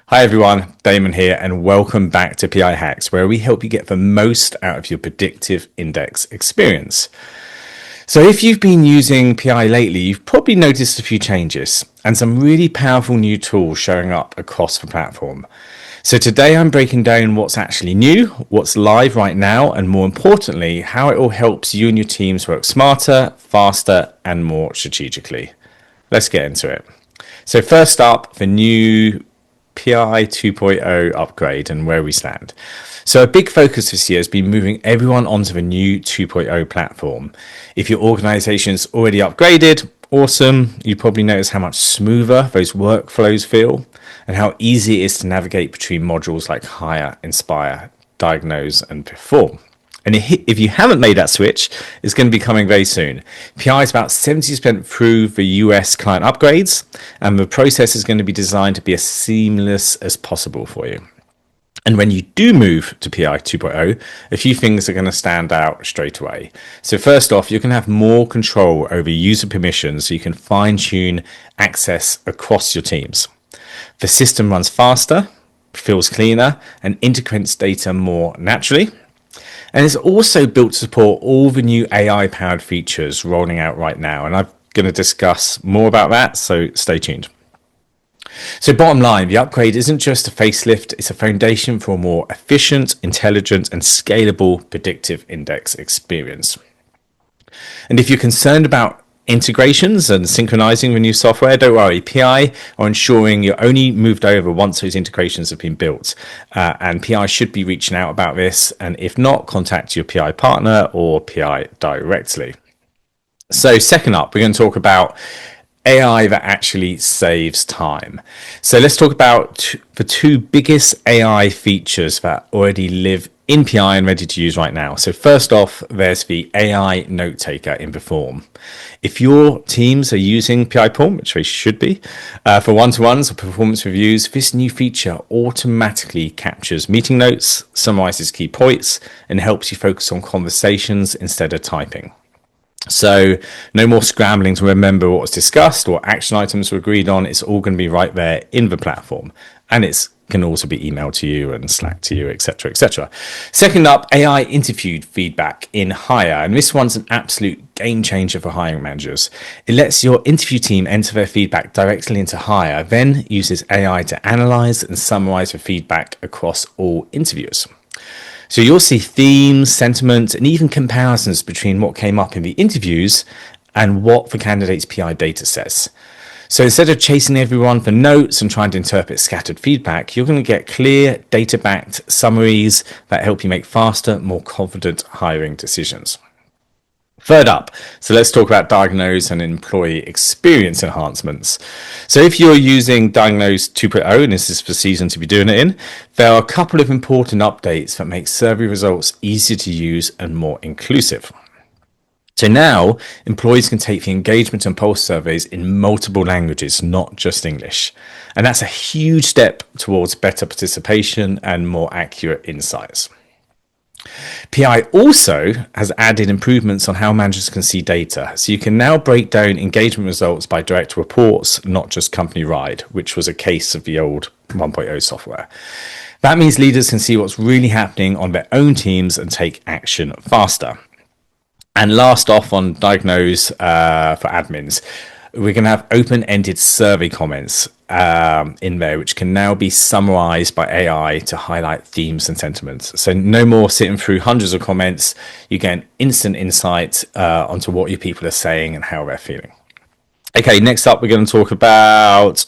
Hi everyone, Damon here, and welcome back to PI Hacks, where we help you get the most out of your predictive index experience. So if you've been using PI lately, you've probably noticed a few changes and some really powerful new tools showing up across the platform. So today I'm breaking down what's actually new, what's live right now, and more importantly, how it all helps you and your teams work smarter, faster, and more strategically. Let's get into it. So first up, the new PI 2.0 upgrade and where we stand. So a big focus this year has been moving everyone onto the new 2.0 platform. If your organization's already upgraded, awesome. You probably notice how much smoother those workflows feel and how easy it is to navigate between modules like Hire, Inspire, Diagnose, and Perform. And if you haven't made that switch, it's going to be coming very soon. PI is about 70% through the US client upgrades, and the process is going to be designed to be as seamless as possible for you. And when you do move to PI 2.0, a few things are going to stand out straight away. So first off, you can have more control over user permissions so you can fine-tune access across your teams. The system runs faster, feels cleaner, and integrates data more naturally. And it's also built to support all the new AI-powered features rolling out right now. And I'm going to discuss more about that, so stay tuned. So bottom line, the upgrade isn't just a facelift, it's a foundation for a more efficient, intelligent, and scalable predictive index experience. And if you're concerned about integrations and synchronizing the new software, don't worry. PI are ensuring you're only moved over once those integrations have been built, and PI should be reaching out about this, and if not, contact your PI partner or PI directly. So second up, we're going to talk about AI that actually saves time. So let's talk about the two biggest AI features that already live in PI and ready to use right now. So first off, there's the AI note taker in Perform. If your teams are using PI Perform, which they should be, for one-to-ones or performance reviews, this new feature automatically captures meeting notes, summarizes key points, and helps you focus on conversations instead of typing. So no more scrambling to remember what was discussed or action items were agreed on. It's all going to be right there in the platform. And it can also be emailed to you and Slack to you, etc., etc. Second up, AI interviewed feedback in Hire. And this one's an absolute game changer for hiring managers. It lets your interview team enter their feedback directly into Hire, then uses AI to analyze and summarize the feedback across all interviewers. So you'll see themes, sentiments, and even comparisons between what came up in the interviews and what the candidate's PI data says. So instead of chasing everyone for notes and trying to interpret scattered feedback, you're going to get clear, data-backed summaries that help you make faster, more confident hiring decisions. Third up, so let's talk about Diagnose and employee experience enhancements. So if you're using Diagnose 2.0, and this is the season to be doing it in, there are a couple of important updates that make survey results easier to use and more inclusive. So now employees can take the engagement and pulse surveys in multiple languages, not just English. And that's a huge step towards better participation and more accurate insights. PI also has added improvements on how managers can see data. So you can now break down engagement results by direct reports, not just company-wide, which was a case of the old 1.0 software. That means leaders can see what's really happening on their own teams and take action faster. And last off on Diagnose for admins, we're going to have open-ended survey comments in there, which can now be summarized by AI to highlight themes and sentiments. So no more sitting through hundreds of comments. You get an instant insight onto what your people are saying and how they're feeling. Okay, next up, we're going to talk about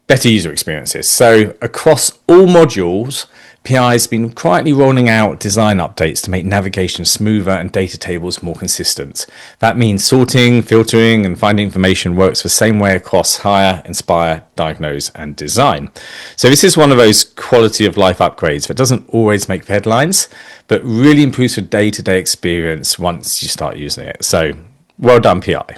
better user experiences. So across all modules, PI has been quietly rolling out design updates to make navigation smoother and data tables more consistent. That means sorting, filtering, and finding information works the same way across Hire, Inspire, Diagnose, and Design. So this is one of those quality of life upgrades that doesn't always make headlines, but really improves the day-to-day experience once you start using it. So well done, PI.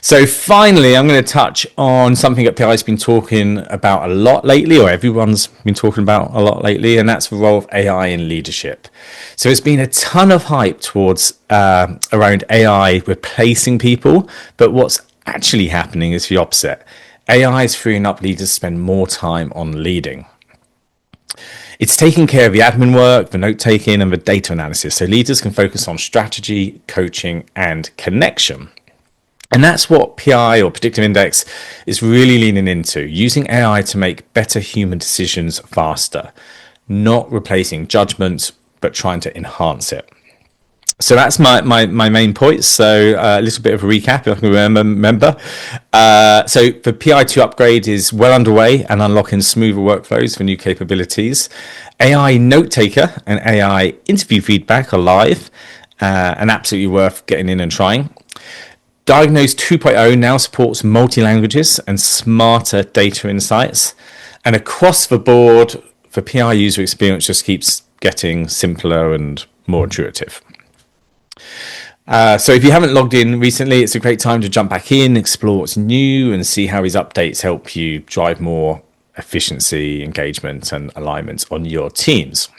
So finally, I'm going to touch on something that PI's been talking about a lot lately, or everyone's been talking about a lot lately, and that's the role of AI in leadership. So there's been a ton of hype towards around AI replacing people, but what's actually happening is the opposite. AI is freeing up leaders to spend more time on leading. It's taking care of the admin work, the note-taking, and the data analysis, so leaders can focus on strategy, coaching, and connection. And that's what PI or Predictive Index is really leaning into, using AI to make better human decisions faster, not replacing judgment, but trying to enhance it. So that's my main points. So a little bit of a recap, if I can remember. So the PI2 upgrade is well underway and unlocking smoother workflows for new capabilities. AI Note Taker and AI Interview Feedback are live and absolutely worth getting in and trying. Diagnose 2.0 now supports multi-languages and smarter data insights. And across the board, the PI user experience just keeps getting simpler and more intuitive. So if you haven't logged in recently, it's a great time to jump back in, explore what's new, and see how these updates help you drive more efficiency, engagement, and alignment on your teams.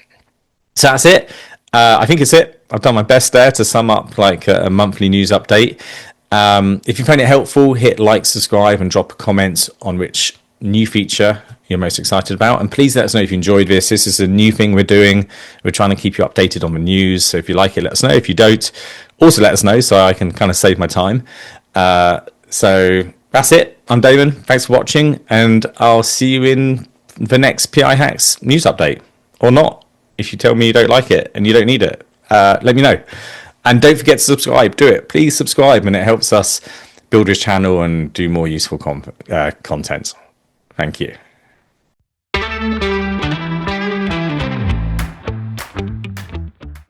So that's it. I think it's it. I've done my best there to sum up like a monthly news update. If you find it helpful, hit like, subscribe, and drop a comment on which new feature you're most excited about. And please let us know if you enjoyed this. This is a new thing we're doing. We're trying to keep you updated on the news. So if you like it, let us know. If you don't, also let us know so I can kind of save my time. So that's it. I'm Damon. Thanks for watching. And I'll see you in the next PI Hacks news update. Or not. If you tell me you don't like it and you don't need it, let me know. And don't forget to subscribe. Do it. Please subscribe, and it helps us build this channel and do more useful content. Thank you.